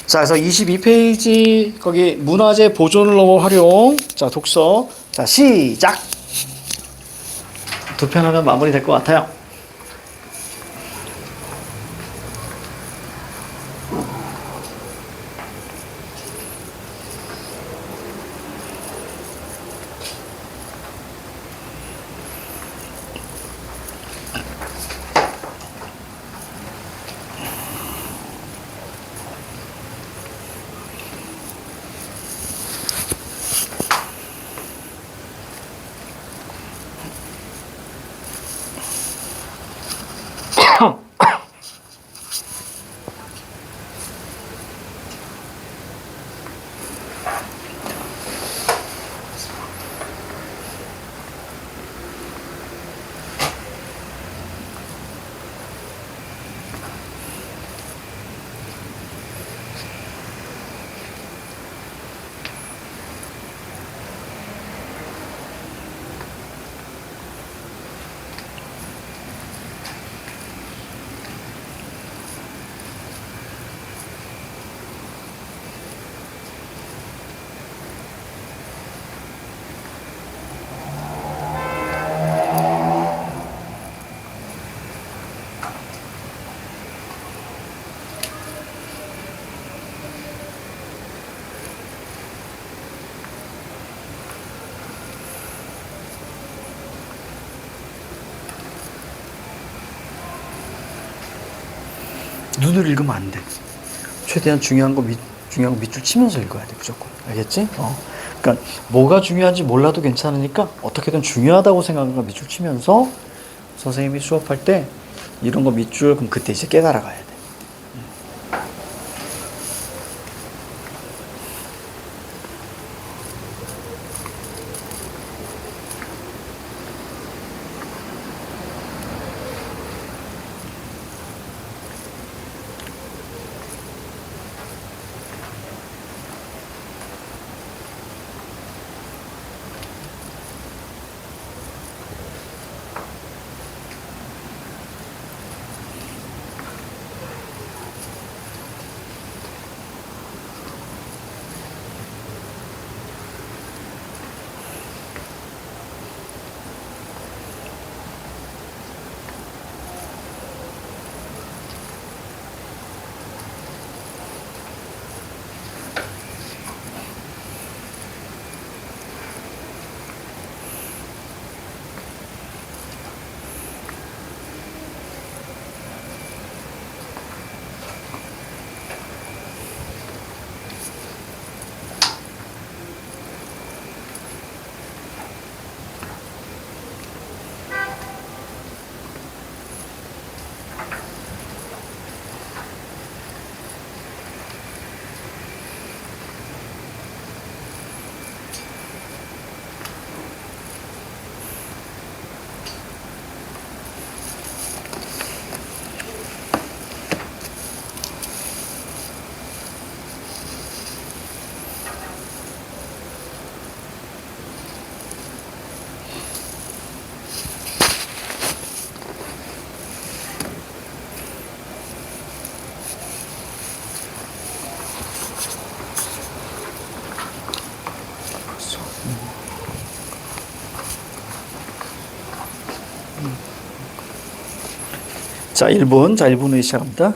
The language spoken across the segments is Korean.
자, 그래서 22페이지 거기 문화재 보존을 활용. 자, 독서. 자, 시작. 두 편 하면 마무리 될 것 같아요. 눈을 읽으면 안 돼. 최대한 중요한 거 밑줄 치면서 읽어야 돼, 무조건. 알겠지? 그러니까 뭐가 중요한지 몰라도 괜찮으니까 어떻게든 중요하다고 생각한 거 밑줄 치면서 선생님이 수업할 때 이런 거 밑줄 그럼 그때 이제 깨달아 가야 돼. 자, 1분. 자, 1분 후에 시작합니다.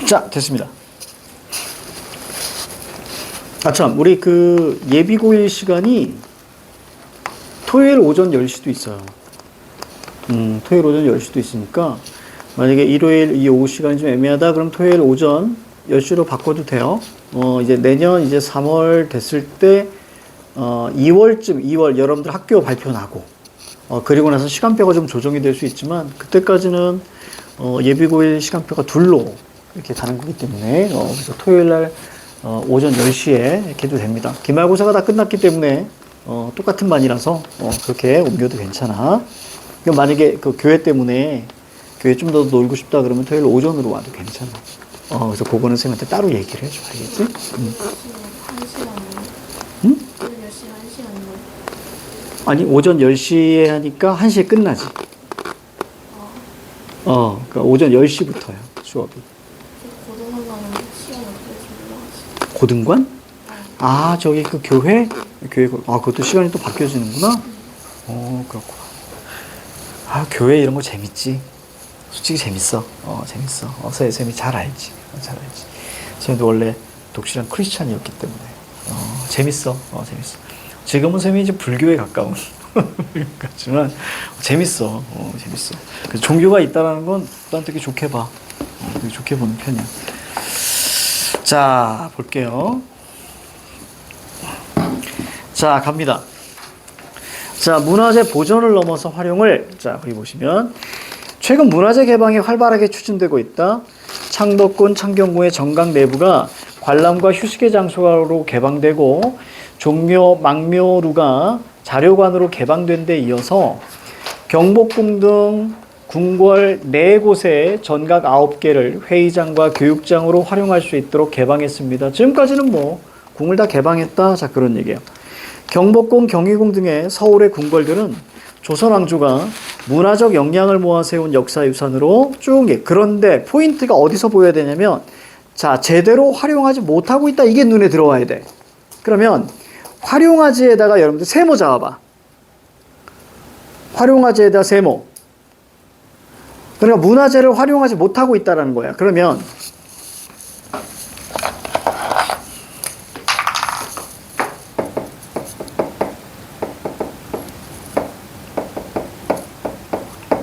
자, 됐습니다. 아, 참, 우리 그 예비고일 시간이 토요일 오전 10시도 있어요. 토요일 오전 10시도 있으니까, 만약에 일요일 이 오후 시간이 좀 애매하다, 그럼 토요일 오전 10시로 바꿔도 돼요. 이제 내년 이제 3월 됐을 때, 2월 여러분들 학교 발표 나고, 그리고 나서 시간표가 좀 조정이 될 수 있지만, 그때까지는, 예비고일 시간표가 둘로 이렇게 가는 거기 때문에, 그래서 토요일 날, 오전 10시에 이렇게 해도 됩니다. 기말고사가 다 끝났기 때문에, 똑같은 반이라서, 그렇게 옮겨도 괜찮아. 만약에 그 교회 때문에 교회 좀 더 놀고 싶다 그러면 토요일 오전으로 와도 괜찮아. 그래서 그거는 선생님한테 따로 얘기를 해줘. 알겠지? 응? 아니, 오전 10시에 하니까 1시에 끝나지. 그러니까 오전 10시부터야, 수업이. 고등관? 저기 그 교회? 그것도 시간이 또 바뀌어지는구나? 그렇구나. 교회 이런 거 재밌지. 솔직히 재밌어. 재밌어. 쌤이 잘 알지. 잘 알지. 쌤도 원래 독실한 크리스찬이었기 때문에. 재밌어. 재밌어. 지금은 쌤이 이제 불교에 가까운. 같지만, 재밌어. 재밌어. 그래서 종교가 있다라는 건 난 되게 좋게 봐. 되게 좋게 보는 편이야. 자, 볼게요. 자, 갑니다. 자, 문화재 보존을 넘어서 활용을, 자, 여기 보시면, 최근 문화재 개방이 활발하게 추진되고 있다. 창덕군 창경구의 정각 내부가 관람과 휴식의 장소로 개방되고, 종묘, 망묘루가 자료관으로 개방된 데 이어서, 경복궁 등 궁궐 4곳의 전각 9개를 회의장과 교육장으로 활용할 수 있도록 개방했습니다. 지금까지는 뭐, 궁을 다 개방했다. 자, 그런 얘기예요. 경복궁, 경희궁 등의 서울의 궁궐들은 조선 왕조가 문화적 역량을 모아 세운 역사유산으로 쭉. 그런데 포인트가 어디서 보여야 되냐면, 자, 제대로 활용하지 못하고 있다. 이게 눈에 들어와야 돼. 그러면 활용하지에다가 여러분들 세모 잡아봐. 활용하지에다 세모. 그러니까 문화재를 활용하지 못하고 있다는 거야. 그러면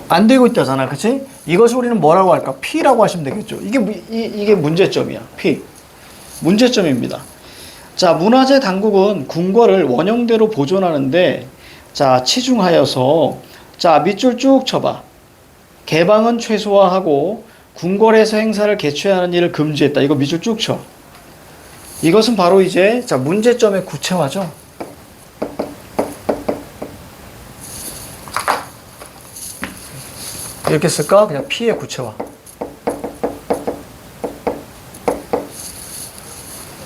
안 되고 있다잖아. 그치? 이것을 우리는 뭐라고 할까? P라고 하시면 되겠죠. 이게 문제점이야. P. 문제점입니다. 자, 문화재 당국은 궁궐을 원형대로 보존하는데, 자, 치중하여서, 자, 밑줄 쭉 쳐봐. 개방은 최소화하고 궁궐에서 행사를 개최하는 일을 금지했다. 이거 밑줄 쭉 쳐. 이것은 바로 이제, 자, 문제점의 구체화죠. 이렇게 쓸까? 그냥 P의 구체화.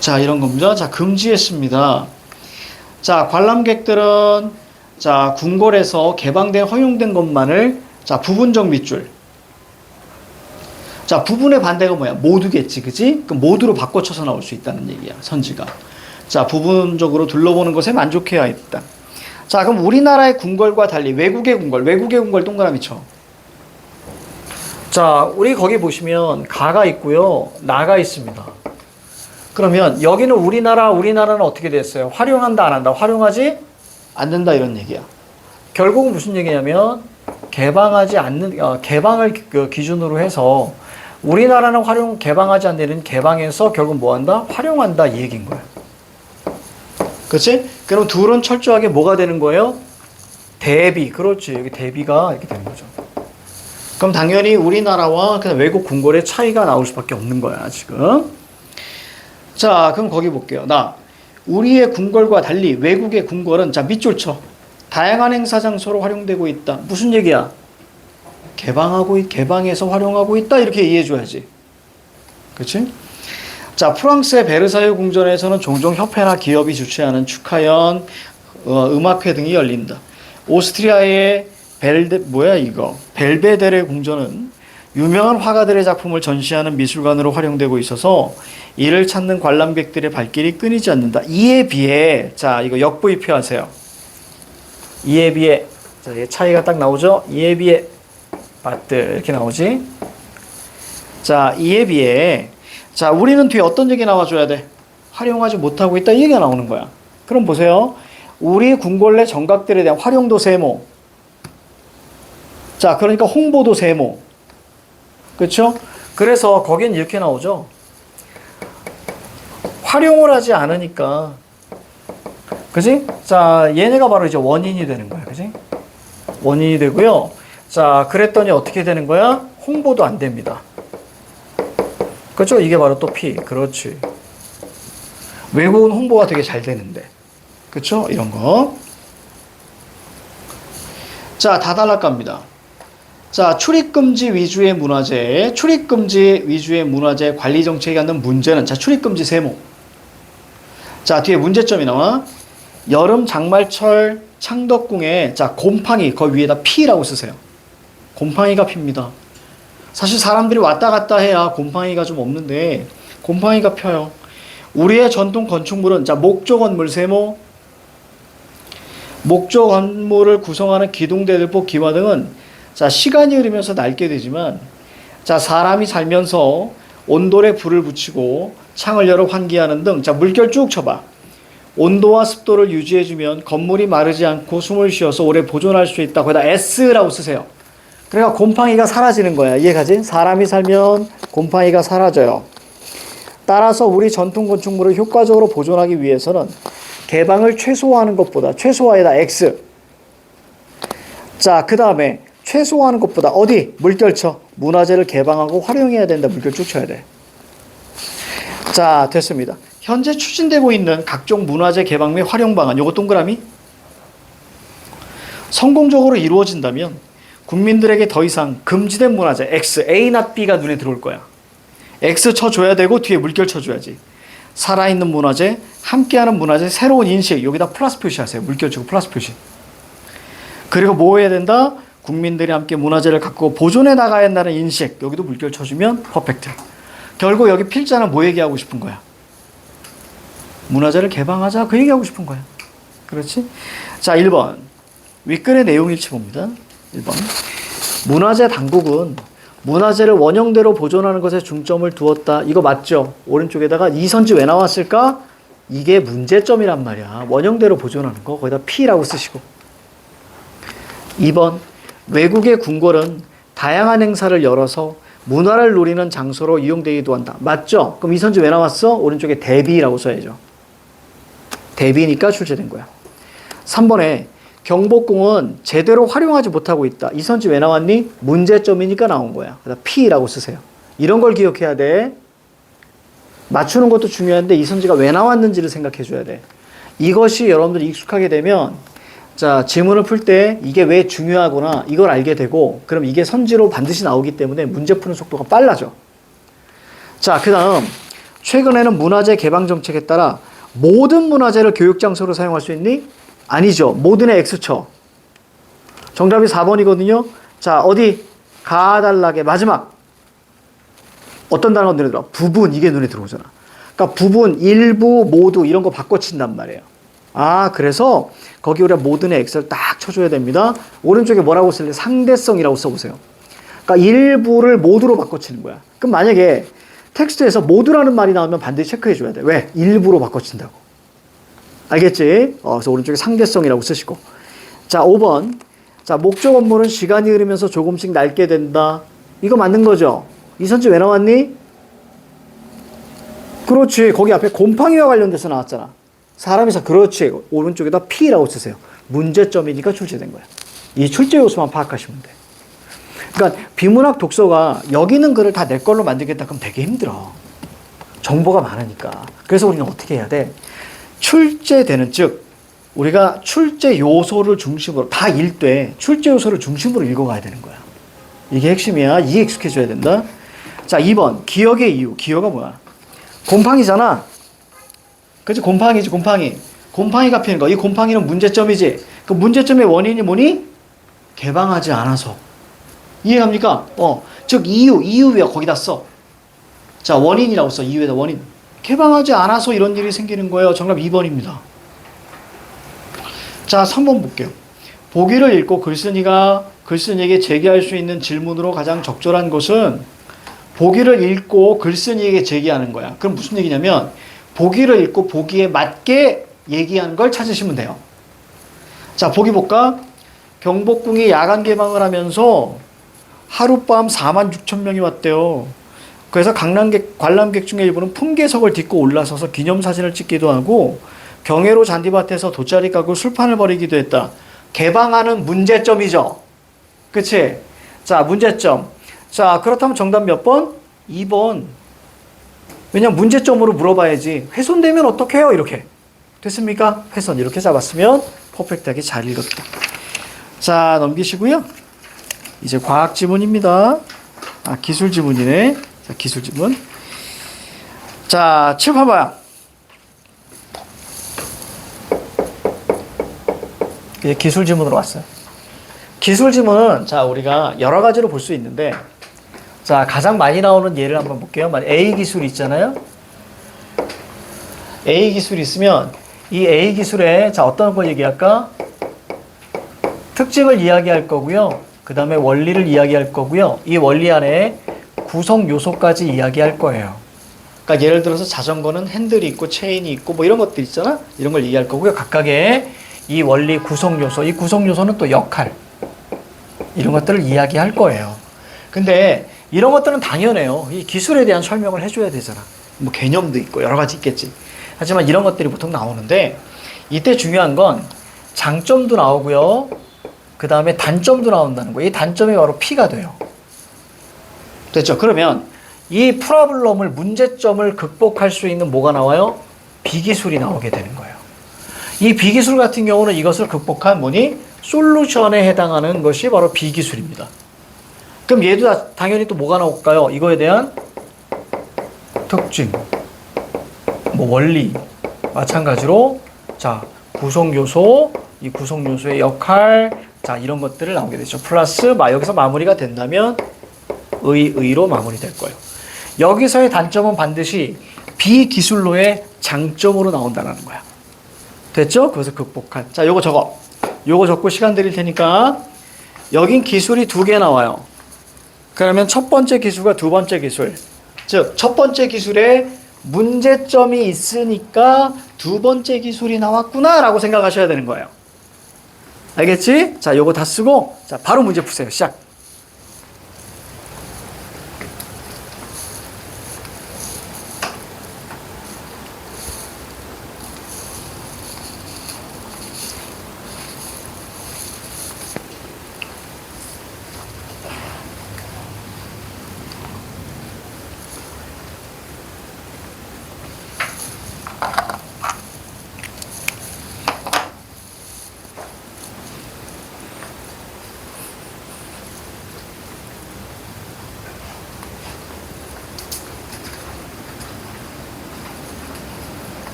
자, 이런 겁니다. 자, 금지했습니다. 자, 관람객들은, 자, 궁궐에서 개방된 허용된 것만을, 자, 부분적 밑줄. 자, 부분의 반대가 뭐야? 모두겠지, 그지? 그 모두로 바꿔쳐서 나올 수 있다는 얘기야, 선지가. 자, 부분적으로 둘러보는 것에 만족해야 했다. 자, 그럼 우리나라의 궁궐과 달리 외국의 궁궐 동그라미 쳐. 자, 우리 거기 보시면 가가 있고요, 나가 있습니다. 그러면 여기는 우리나라는 어떻게 됐어요? 활용한다, 안 한다? 활용하지 않는다, 이런 얘기야. 결국은 무슨 얘기냐면, 개방하지 않는, 개방을 기준으로 해서, 우리나라는 개방하지 않는 개방해서 결국 뭐 한다? 활용한다, 이 얘기인 거야. 그치? 그럼 둘은 철저하게 뭐가 되는 거예요? 대비. 그렇지. 여기 대비가 이렇게 되는 거죠. 그럼 당연히 우리나라와 그냥 외국 궁궐의 차이가 나올 수밖에 없는 거야, 지금. 자, 그럼 거기 볼게요. 우리의 궁궐과 달리 외국의 궁궐은, 자, 밑줄 쳐. 다양한 행사 장소로 활용되고 있다. 무슨 얘기야? 개방해서 활용하고 있다. 이렇게 이해해줘야지. 그치? 자, 프랑스의 베르사유 궁전에서는 종종 협회나 기업이 주최하는 축하연, 음악회 등이 열린다. 오스트리아의 벨베데레 궁전은 유명한 화가들의 작품을 전시하는 미술관으로 활용되고 있어서 이를 찾는 관람객들의 발길이 끊이지 않는다. 이에 비해, 자, 이거 역부입표 하세요. 이에 비해, 자, 차이가 딱 나오죠? 이에 비해, 바트, 이렇게 나오지? 자, 이에 비해, 자, 우리는 뒤에 어떤 얘기 나와줘야 돼? 활용하지 못하고 있다. 이 얘기가 나오는 거야. 그럼 보세요. 우리 궁궐 내 정각들에 대한 활용도 세모. 자, 그러니까 홍보도 세모. 그렇죠? 그래서 거긴 이렇게 나오죠. 활용을 하지 않으니까. 그지? 자, 얘네가 바로 이제 원인이 되는 거야. 그지? 원인이 되고요. 자, 그랬더니 어떻게 되는 거야? 홍보도 안 됩니다. 그렇죠? 이게 바로 또 P. 그렇지. 외국은 홍보가 되게 잘 되는데. 그렇죠? 이런 거. 자, 다달락갑니다. 자, 출입금지 위주의 문화재, 출입금지 위주의 문화재 관리 정책이 갖는 문제는, 자, 출입금지 세모. 자, 뒤에 문제점이 나와. 여름 장말철 창덕궁에, 자, 곰팡이, 그 위에다 피라고 쓰세요. 곰팡이가 핍니다. 사실 사람들이 왔다 갔다 해야 곰팡이가 좀 없는데, 곰팡이가 펴요. 우리의 전통 건축물은, 자, 목조 건물 세모. 목조 건물을 구성하는 기둥대들보 기와 등은, 자, 시간이 흐르면서 낡게 되지만, 자, 사람이 살면서 온돌에 불을 붙이고 창을 열어 환기하는 등, 자, 물결 쭉 쳐봐. 온도와 습도를 유지해주면 건물이 마르지 않고 숨을 쉬어서 오래 보존할 수 있다. 거기다 S라고 쓰세요. 그러니까 곰팡이가 사라지는 거야. 이해가지? 사람이 살면 곰팡이가 사라져요. 따라서 우리 전통 건축물을 효과적으로 보존하기 위해서는 개방을 최소화하는 것보다, 최소화에다 X. 자, 그 다음에 최소화하는 것보다 어디? 물결 쳐. 문화재를 개방하고 활용해야 된다. 물결 쭉 쳐야 돼. 자, 됐습니다. 현재 추진되고 있는 각종 문화재 개방 및 활용 방안, 요거 동그라미. 성공적으로 이루어진다면 국민들에게 더 이상 금지된 문화재 X, A, not B가 눈에 들어올 거야. X 쳐줘야 되고 뒤에 물결 쳐줘야지. 살아있는 문화재, 함께하는 문화재, 새로운 인식, 여기다 플러스 표시하세요. 물결 치고 플러스 표시. 그리고 뭐 해야 된다? 국민들이 함께 문화재를 갖고 보존해 나가야 한다는 인식, 여기도 물결 쳐주면 퍼펙트. 결국 여기 필자는 뭐 얘기하고 싶은 거야? 문화재를 개방하자, 그 얘기하고 싶은 거야. 그렇지? 자, 1번. 윗글의 내용일치 봅니다. 1번. 문화재 당국은 문화재를 원형대로 보존하는 것에 중점을 두었다. 이거 맞죠? 오른쪽에다가 이선지 왜 나왔을까? 이게 문제점이란 말이야. 원형대로 보존하는 거. 거기다 P라고 쓰시고. 2번. 외국의 궁궐은 다양한 행사를 열어서 문화를 누리는 장소로 이용되기도 한다. 맞죠? 그럼 이선지 왜 나왔어? 오른쪽에 대비라고 써야죠. 대비니까 출제된 거야. 3번에 경복궁은 제대로 활용하지 못하고 있다. 이선지 왜 나왔니? 문제점이니까 나온 거야. 그래서 P라고 쓰세요. 이런 걸 기억해야 돼. 맞추는 것도 중요한데 이선지가 왜 나왔는지를 생각해 줘야 돼. 이것이 여러분들이 익숙하게 되면, 자, 지문을 풀 때 이게 왜 중요하구나 이걸 알게 되고, 그럼 이게 선지로 반드시 나오기 때문에 문제 푸는 속도가 빨라져. 자, 그 다음 최근에는 문화재 개방 정책에 따라 모든 문화재를 교육장소로 사용할 수 있니? 아니죠. 모든의 X쳐. 정답이 4번이거든요. 자, 어디? 가달락의 마지막. 어떤 단어가 눈에 들어? 부분, 이게 눈에 들어오잖아. 그러니까 부분, 일부, 모두 이런 거 바꿔친단 말이에요. 아, 그래서 거기 우리가 모든의 X를 딱 쳐줘야 됩니다. 오른쪽에 뭐라고 쓸래? 상대성이라고 써보세요. 그러니까 일부를 모두로 바꿔치는 거야. 그럼 만약에 텍스트에서 모두라는 말이 나오면 반드시 체크해줘야 돼. 왜? 일부로 바꿔친다고. 알겠지? 그래서 오른쪽에 상대성이라고 쓰시고. 자, 5번. 자, 목조 건물은 시간이 흐르면서 조금씩 낡게 된다. 이거 맞는 거죠? 이선지 왜 나왔니? 그렇지. 거기 앞에 곰팡이와 관련돼서 나왔잖아. 사람이서, 그렇지. 오른쪽에다 P라고 쓰세요. 문제점이니까 출제된 거야. 이 출제 요소만 파악하시면 돼. 그러니까 비문학 독서가 여기 있는 글을 다 내 걸로 만들겠다 그럼 되게 힘들어. 정보가 많으니까. 그래서 우리는 어떻게 해야 돼? 출제되는, 즉 우리가 출제 요소를 중심으로 다 읽되 출제 요소를 중심으로 읽어가야 되는 거야. 이게 핵심이야. 이게 익숙해져야 된다. 자, 2번 기억의 이유. 기여가 뭐야? 곰팡이잖아. 그치? 곰팡이지. 곰팡이가 피는 거. 이 곰팡이는 문제점이지. 그 문제점의 원인이 뭐니? 개방하지 않아서. 이해갑니까? 즉 이유야 거기다 써. 자, 원인이라고 써. 이유에다 원인. 개방하지 않아서 이런 일이 생기는 거예요. 정답 2번입니다. 자, 3번 볼게요. 보기를 읽고 글쓴이에게 제기할 수 있는 질문으로 가장 적절한 것은 보기를 읽고 글쓴이에게 제기하는 거야. 그럼 무슨 얘기냐면 보기를 읽고 보기에 맞게 얘기하는 걸 찾으시면 돼요. 자, 보기 볼까? 경복궁이 야간 개방을 하면서 하룻밤 46,000명이 왔대요. 그래서 관람객 중에 일부는 풍계석을 딛고 올라서서 기념사진을 찍기도 하고 경회로 잔디밭에서 돗자리 까고 술판을 벌이기도 했다. 개방하는 문제점이죠. 그치? 자, 문제점. 자, 그렇다면 정답 몇 번? 2번. 왜냐면 문제점으로 물어봐야지. 훼손되면 어떻게 해요? 이렇게. 됐습니까? 훼손. 이렇게 잡았으면 퍼펙트하게 잘 읽었다. 자, 넘기시고요. 이제 과학 지문입니다. 아, 기술 지문이네. 자, 기술 지문. 자, 칠봐봐요. 이제 기술 지문으로 왔어요. 기술 지문은 자, 우리가 여러 가지로 볼 수 있는데, 자, 가장 많이 나오는 예를 한번 볼게요. A 기술이 있잖아요. A 기술이 있으면 이 A 기술에 자, 어떤 거 얘기할까? 특징을 이야기할 거고요. 그 다음에 원리를 이야기할 거고요. 이 원리 안에 구성 요소까지 이야기할 거예요. 그러니까 예를 들어서 자전거는 핸들이 있고 체인이 있고 뭐 이런 것들 있잖아. 이런 걸 얘기할 거고요. 각각의 이 원리 구성 요소, 이 구성 요소는 또 역할, 이런 것들을 이야기할 거예요. 근데 이런 것들은 당연해요. 이 기술에 대한 설명을 해줘야 되잖아. 뭐 개념도 있고 여러 가지 있겠지. 하지만 이런 것들이 보통 나오는데, 이때 중요한 건 장점도 나오고요. 그 다음에 단점도 나온다는 거예요. 이 단점이 바로 P가 돼요. 됐죠? 그러면 이 프로블럼을, 문제점을 극복할 수 있는 뭐가 나와요? B기술이 나오게 되는 거예요. 이 B기술 같은 경우는 이것을 극복한 뭐니? 솔루션에 해당하는 것이 바로 B기술입니다. 그럼 얘도 당연히 또 뭐가 나올까요? 이거에 대한 특징, 뭐 원리, 마찬가지로 자, 구성 요소, 이 구성 요소의 역할, 자, 이런 것들을 나오게 되죠. 플러스 여기서 마무리가 된다면 의로 마무리될 거예요. 여기서의 단점은 반드시 비기술로의 장점으로 나온다는 거야. 됐죠? 그것을 극복한. 자, 요거 적어. 요거 적고 시간 드릴 테니까. 여긴 기술이 2개 나와요. 그러면 첫 번째 기술과 두 번째 기술. 즉, 첫 번째 기술에 문제점이 있으니까 두 번째 기술이 나왔구나 라고 생각하셔야 되는 거예요. 알겠지? 자, 요거 다 쓰고, 자, 바로 문제 푸세요. 시작.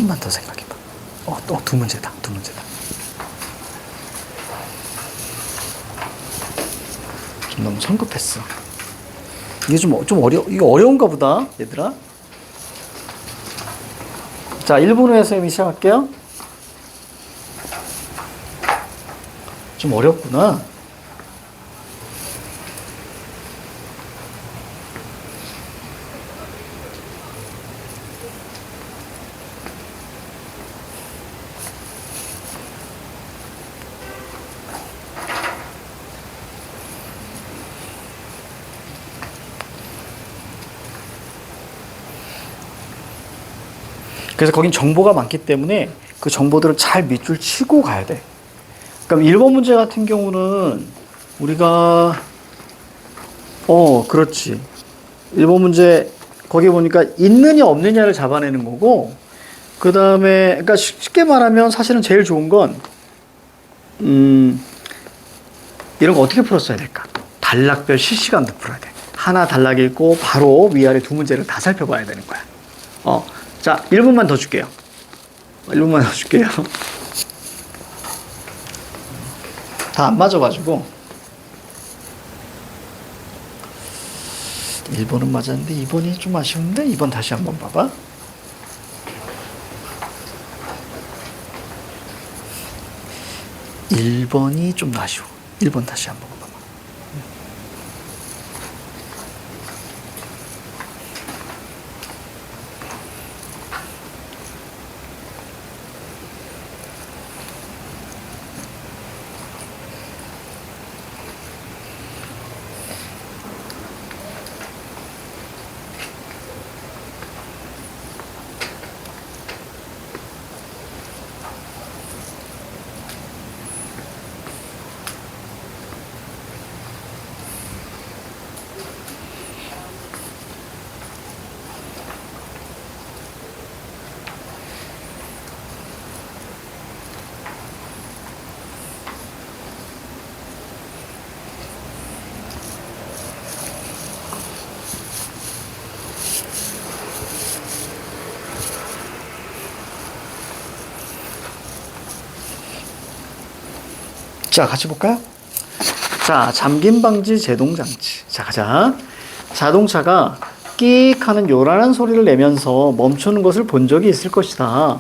조금만 더 생각해봐. 또 두 문제다. 좀 너무 성급했어. 이게 좀 이거 어려운가 보다, 얘들아. 자, 1분 후에 선생님이 시작할게요. 좀 어렵구나. 그래서 거긴 정보가 많기 때문에 그 정보들을 잘 밑줄 치고 가야 돼. 그럼 1번 문제 같은 경우는 우리가 그렇지. 1번 문제 거기 보니까 있느냐 없느냐를 잡아내는 거고, 그 다음에 그러니까 쉽게 말하면 사실은 제일 좋은 건 이런 거 어떻게 풀었어야 될까? 단락별 실시간도 풀어야 돼. 하나 단락 읽고 바로 위아래 두 문제를 다 살펴봐야 되는 거야. 자, 1분만 더 줄게요. 1분만 더 줄게요. 다 안 맞아가지고. 1번은 맞았는데 2번이 좀 아쉬운데 2번 다시 한번 봐봐. 1번이 좀 아쉬워. 1번 다시 한번 봐봐. 자, 같이 볼까요? 자, 잠김 방지 제동 장치. 자, 가자. 자동차가 끼익 하는 요란한 소리를 내면서 멈추는 것을 본 적이 있을 것이다.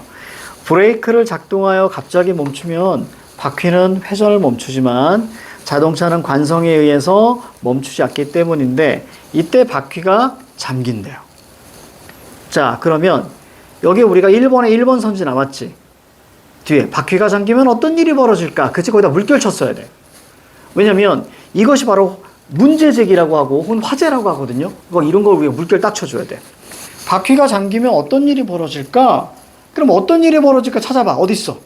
브레이크를 작동하여 갑자기 멈추면 바퀴는 회전을 멈추지만 자동차는 관성에 의해서 멈추지 않기 때문인데 이때 바퀴가 잠긴대요. 자, 그러면 여기 우리가 1번에 1번 선지 남았지? 뒤에 바퀴가 잠기면 어떤 일이 벌어질까? 그치? 거기다 물결 쳤어야 돼. 왜냐면 이것이 바로 문제제기라고 하고 혹은 화제라고 하거든요. 이런 걸 우리가 물결 딱 쳐줘야 돼. 바퀴가 잠기면 어떤 일이 벌어질까? 그럼 어떤 일이 벌어질까 찾아봐. 어딨어?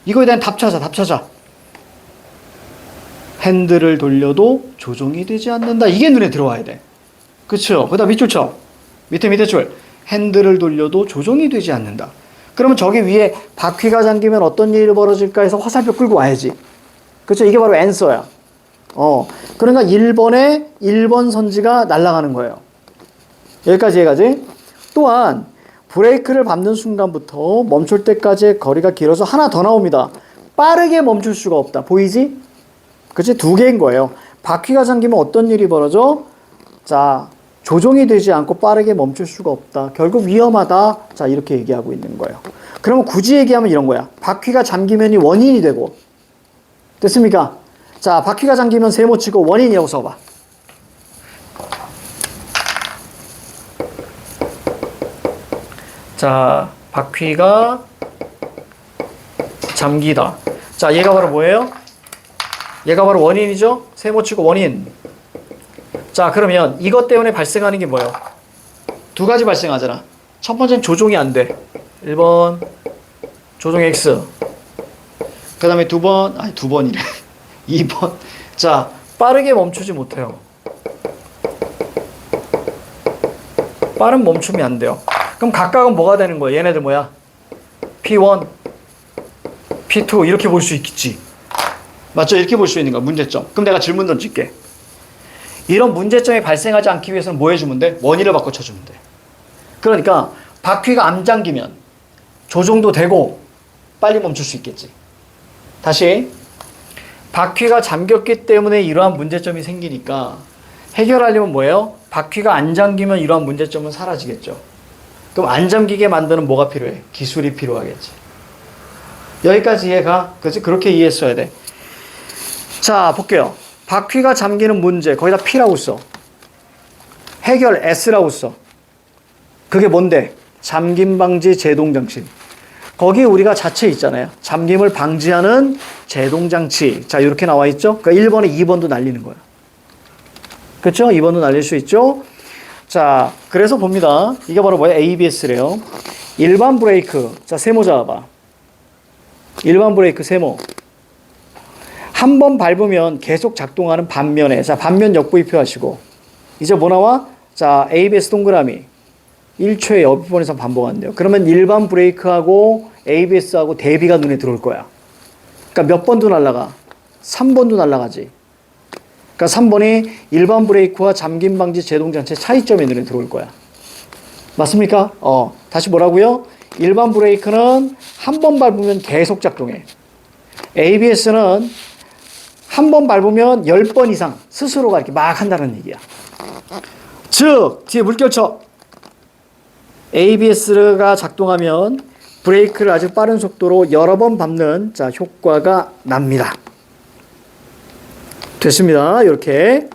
이거에 대한 답 찾아. 핸들을 돌려도 조종이 되지 않는다. 이게 눈에 들어와야 돼. 그쵸? 거기다 밑줄 쳐. 밑에 줄. 핸들을 돌려도 조종이 되지 않는다. 그러면 저기 위에 바퀴가 잠기면 어떤 일이 벌어질까 해서 화살표 끌고 와야지. 그렇죠? 이게 바로 앤서야. 그러니까 1번에 1번 선지가 날아가는 거예요. 여기까지. 또한 브레이크를 밟는 순간부터 멈출 때까지의 거리가 길어서 하나 더 나옵니다. 빠르게 멈출 수가 없다. 보이지? 그치? 두 개인 거예요. 바퀴가 잠기면 어떤 일이 벌어져? 자, 조종이 되지 않고 빠르게 멈출 수가 없다. 결국 위험하다. 자, 이렇게 얘기하고 있는 거예요. 그러면 굳이 얘기하면 이런 거야. 바퀴가 잠기면이 원인이 되고. 됐습니까? 자, 바퀴가 잠기면 세모 치고 원인이라고 써봐. 자, 바퀴가 잠기다. 자, 얘가 바로 뭐예요? 얘가 바로 원인이죠? 세모 치고 원인. 자, 그러면 이것 때문에 발생하는 게 뭐예요? 두 가지 발생하잖아. 첫 번째는 조종이 안 돼. 1번 조종 X. 그 다음에 두 번이래. 2번. 자, 빠르게 멈추지 못해요. 빠른 멈춤이 안 돼요. 그럼 각각은 뭐가 되는 거야? 얘네들 뭐야? P1, P2 이렇게 볼 수 있겠지. 맞죠? 이렇게 볼 수 있는 거야. 문제점. 그럼 내가 질문 던질게. 이런 문제점이 발생하지 않기 위해서는 뭐 해주면 돼? 원인을 바꿔 쳐주면 돼. 그러니까 바퀴가 안 잠기면 조정도 되고 빨리 멈출 수 있겠지. 다시 바퀴가 잠겼기 때문에 이러한 문제점이 생기니까 해결하려면 뭐예요? 바퀴가 안 잠기면 이러한 문제점은 사라지겠죠. 그럼 안 잠기게 만드는 뭐가 필요해? 기술이 필요하겠지. 여기까지 이해가? 그렇지? 그렇게 이해했어야 돼. 자, 볼게요. 바퀴가 잠기는 문제, 거기다 P라고 써. 해결 S라고 써. 그게 뭔데? 잠김 방지 제동 장치. 거기 우리가 자체 있잖아요. 잠김을 방지하는 제동 장치. 자, 이렇게 나와 있죠? 그러니까 1번에 2번도 날리는 거야. 그렇죠? 2번도 날릴 수 있죠? 자, 그래서 봅니다. 이게 바로 뭐야? ABS래요. 일반 브레이크. 자, 세모 잡아봐. 일반 브레이크 세모. 한 번 밟으면 계속 작동하는 반면에, 자, 반면 역부위 표하시고. 이제 뭐 나와? 자, ABS 동그라미. 1초에 몇 번 이상 반복한대요. 그러면 일반 브레이크하고 ABS하고 대비가 눈에 들어올 거야. 그러니까 몇 번도 날아가? 3번도 날아가지. 그러니까 3번이 일반 브레이크와 잠김 방지 제동 장치의 차이점이 눈에 들어올 거야. 맞습니까? 다시 뭐라고요? 일반 브레이크는 한 번 밟으면 계속 작동해. ABS는 한 번 밟으면 10번 이상 스스로가 이렇게 막 한다는 얘기야. 즉, 뒤에 물결 쳐. ABS가 작동하면 브레이크를 아주 빠른 속도로 여러 번 밟는 자, 효과가 납니다. 됐습니다. 이렇게.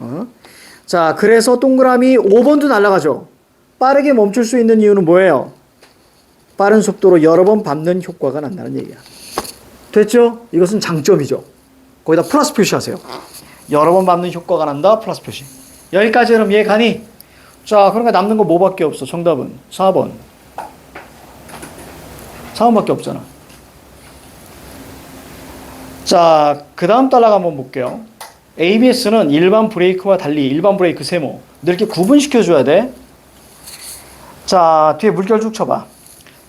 자, 그래서 동그라미 5번도 날아가죠. 빠르게 멈출 수 있는 이유는 뭐예요? 빠른 속도로 여러 번 밟는 효과가 난다는 얘기야. 됐죠? 이것은 장점이죠. 거기다 플러스 표시하세요. 여러 번 밟는 효과가 난다. 플러스 표시. 여기까지 그럼 이해 가니? 자, 그러니까 남는 거 뭐밖에 없어? 정답은 4번. 4번밖에 없잖아. 자, 그 다음 단락 한번 볼게요. ABS는 일반 브레이크와 달리 일반 브레이크 세모. 이렇게 구분시켜줘야 돼. 자, 뒤에 물결 쭉 쳐봐.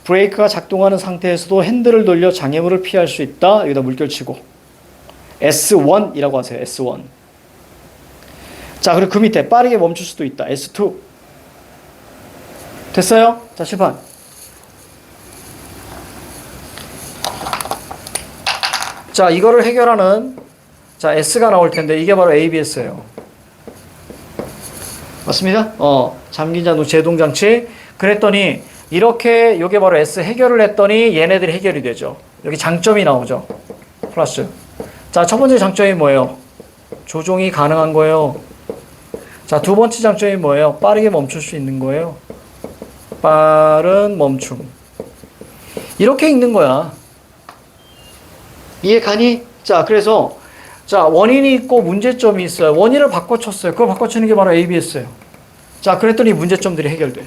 브레이크가 작동하는 상태에서도 핸들을 돌려 장애물을 피할 수 있다. 여기다 물결 치고. S1이라고 하세요. S1. 자, 그리고 그 밑에 빠르게 멈출 수도 있다. S2. 됐어요? 자, 칠판. 자, 이거를 해결하는 자, S가 나올 텐데 이게 바로 ABS예요. 맞습니다? 잠긴 자동 제동 장치. 그랬더니 이렇게 요게 바로 S 해결을 했더니 얘네들이 해결이 되죠. 여기 장점이 나오죠. 플러스. 자, 첫 번째 장점이 뭐예요? 조종이 가능한 거예요. 자, 두 번째 장점이 뭐예요? 빠르게 멈출 수 있는 거예요. 빠른 멈춤. 이렇게 읽는 거야. 이해 가니? 자, 그래서 자, 원인이 있고 문제점이 있어요. 원인을 바꿔쳤어요. 그걸 바꿔치는 게 바로 ABS예요. 자, 그랬더니 문제점들이 해결돼.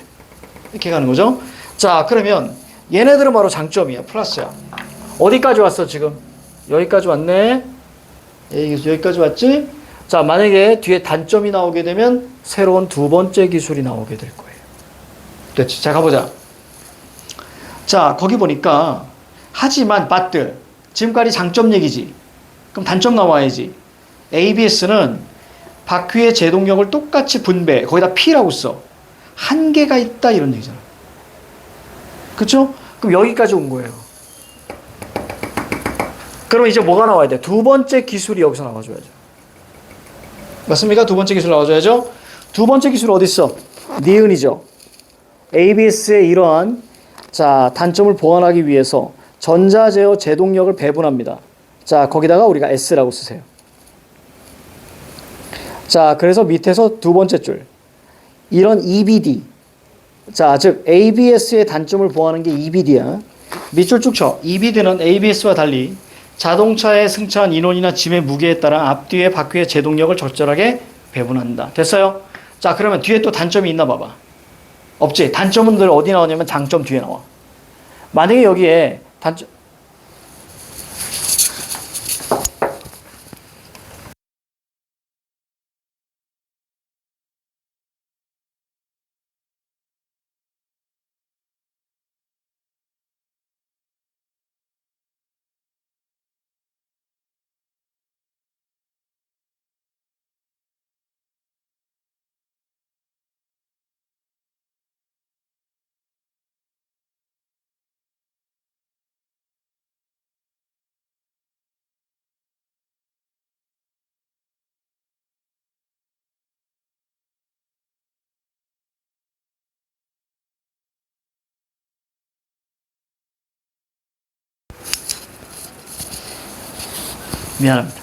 이렇게 가는 거죠. 자, 그러면 얘네들은 바로 장점이야. 플러스야. 어디까지 왔어 지금? 여기까지 왔네. 여기까지 왔지? 자, 만약에 뒤에 단점이 나오게 되면 새로운 두 번째 기술이 나오게 될 거예요. 됐지? 자, 가보자. 자, 거기 보니까 하지만 but 지금까지 장점 얘기지. 그럼 단점 나와야지. ABS는 바퀴의 제동력을 똑같이 분배, 거기다 P라고 써. 한계가 있다 이런 얘기잖아. 그쵸? 그럼 여기까지 온 거예요. 그럼 이제 뭐가 나와야 돼? 두 번째 기술이 여기서 나와줘야죠. 맞습니까? 두 번째 기술 나와줘야죠. 두 번째 기술 어디 있어? 니은이죠. ABS의 이러한 자, 단점을 보완하기 위해서 전자제어 제동력을 배분합니다. 자, 거기다가 우리가 S라고 쓰세요. 자, 그래서 밑에서 두 번째 줄. 이런 EBD. 자, 즉 ABS의 단점을 보완하는 게 EBD야. 밑줄 쭉 쳐. EBD는 ABS와 달리 자동차에 승차한 인원이나 짐의 무게에 따라 앞뒤의 바퀴의 제동력을 적절하게 배분한다. 됐어요? 자, 그러면 뒤에 또 단점이 있나 봐봐. 없지? 단점은 늘 어디 나오냐면 장점 뒤에 나와. 만약에 여기에 단점 미안합니다.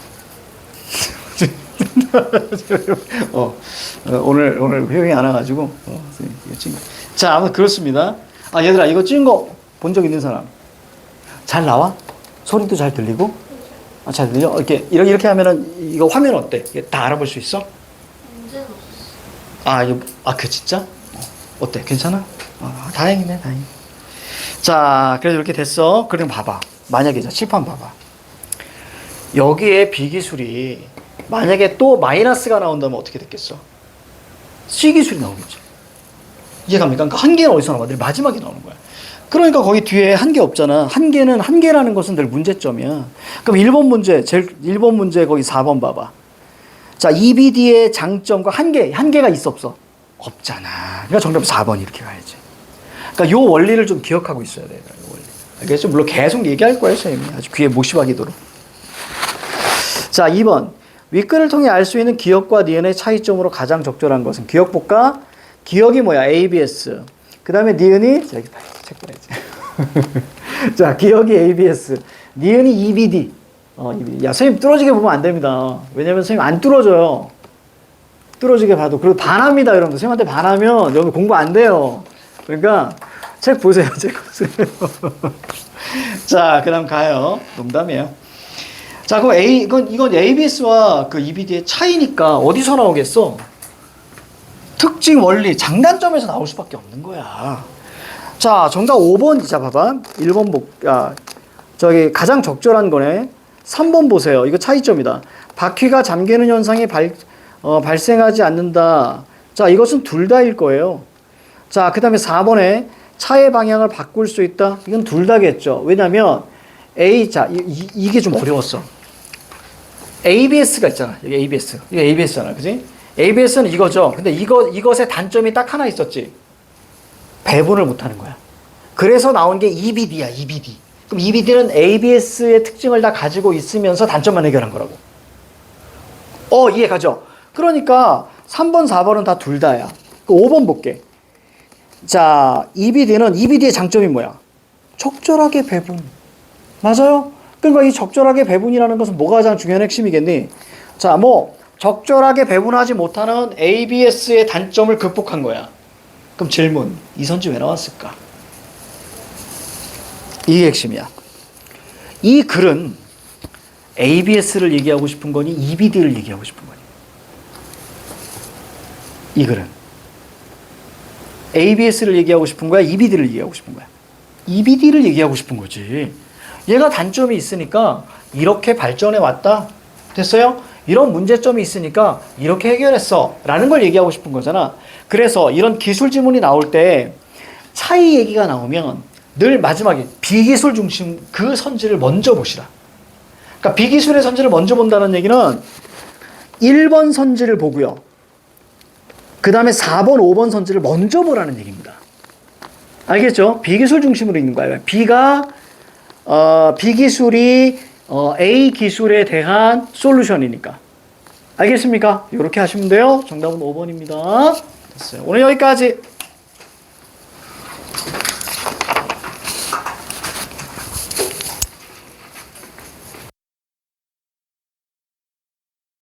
오늘 회용이 안 와가지고. 자, 아무튼 그렇습니다. 아, 얘들아, 이거 찍은 거 본 적 있는 사람? 잘 나와? 소리도 잘 들리고? 아, 잘 들려? 이렇게 하면은, 이거 화면 어때? 이게 다 알아볼 수 있어? 문제는 없었어. 그 진짜? 어때? 괜찮아? 다행이네, 다행. 자, 그래서 이렇게 됐어. 그럼 봐봐. 만약에, 자, 칠판 봐봐. 여기에 비기술이, 만약에 또 마이너스가 나온다면 어떻게 됐겠어? C기술이 나오겠죠. 이해갑니까? 그러니까 한 개는 어디서 나와? 늘 마지막에 나오는 거야. 그러니까 거기 뒤에 한 개 없잖아. 한 개라는 것은 늘 문제점이야. 그럼 1번 문제 거기 4번 봐봐. 자, EBD의 장점과 한계가 있어, 없어? 없잖아. 그러니까 정답 4번 이렇게 가야지. 그러니까 요 원리를 좀 기억하고 있어야 돼. 요 원리. 알겠죠? 물론 계속 얘기할 거예요, 선생님이. 아주 귀에 못 박이도록. 자, 2번. 윗글을 통해 알 수 있는 기억과 니은의 차이점으로 가장 적절한 것은 기억 볼까? 기억이 뭐야? ABS. 그 다음에 니은이, 자, 여기 책 봐야지. 자, 기억이 ABS. 니은이 EBD. EBD. 야, 선생님 뚫어지게 보면 안 됩니다. 왜냐면 선생님 안 뚫어져요. 뚫어지게 봐도. 그리고 반합니다, 여러분들. 선생님한테 반하면 여러분 공부 안 돼요. 그러니까 책 보세요, 책 보세요. 자, 그 다음 가요. 농담이에요. 자, 그럼 이건 ABS와 그 EBD의 차이니까 어디서 나오겠어? 특징, 원리, 장단점에서 나올 수밖에 없는 거야. 자, 정답 5번, 자, 봐봐. 1번 저기 가장 적절한 거네. 3번 보세요. 이거 차이점이다. 바퀴가 잠기는 현상이 발생하지 않는다. 자, 이것은 둘 다일 거예요. 자, 그 다음에 4번에 차의 방향을 바꿀 수 있다. 이건 둘 다겠죠. 왜냐면 자, 이게 좀 어려웠어. ABS가 있잖아. 여기 ABS. 이게 ABS잖아. 그지? ABS는 이거죠. 근데 이것의 단점이 딱 하나 있었지. 배분을 못 하는 거야. 그래서 나온 게 EBD야, EBD. 그럼 EBD는 ABS의 특징을 다 가지고 있으면서 단점만 해결한 거라고. 이해가죠? 그러니까 3번, 4번은 다 둘 다야. 5번 볼게. 자, EBD의 장점이 뭐야? 적절하게 배분. 맞아요? 그러니까 이 적절하게 배분이라는 것은 뭐가 가장 중요한 핵심이겠니? 자, 적절하게 배분하지 못하는 ABS의 단점을 극복한 거야. 그럼 질문, 이 선지 왜 나왔을까? 이게 핵심이야. 이 글은 ABS를 얘기하고 싶은 거니 EBD를 얘기하고 싶은 거니? 이 글은 ABS를 얘기하고 싶은 거야? EBD를 얘기하고 싶은 거야? EBD를 얘기하고 싶은 거지. 얘가 단점이 있으니까 이렇게 발전해 왔다. 됐어요? 이런 문제점이 있으니까 이렇게 해결했어. 라는 걸 얘기하고 싶은 거잖아. 그래서 이런 기술 지문이 나올 때 차이 얘기가 나오면 늘 마지막에 비기술 중심 그 선지를 먼저 보시라. 그러니까 비기술의 선지를 먼저 본다는 얘기는 1번 선지를 보고요. 그 다음에 4번, 5번 선지를 먼저 보라는 얘기입니다. 알겠죠? 비기술 중심으로 있는 거예요. 비기술이 A 기술에 대한 솔루션이니까. 알겠습니까? 이렇게 하시면 돼요. 정답은 5번입니다. 됐어요. 오늘 여기까지.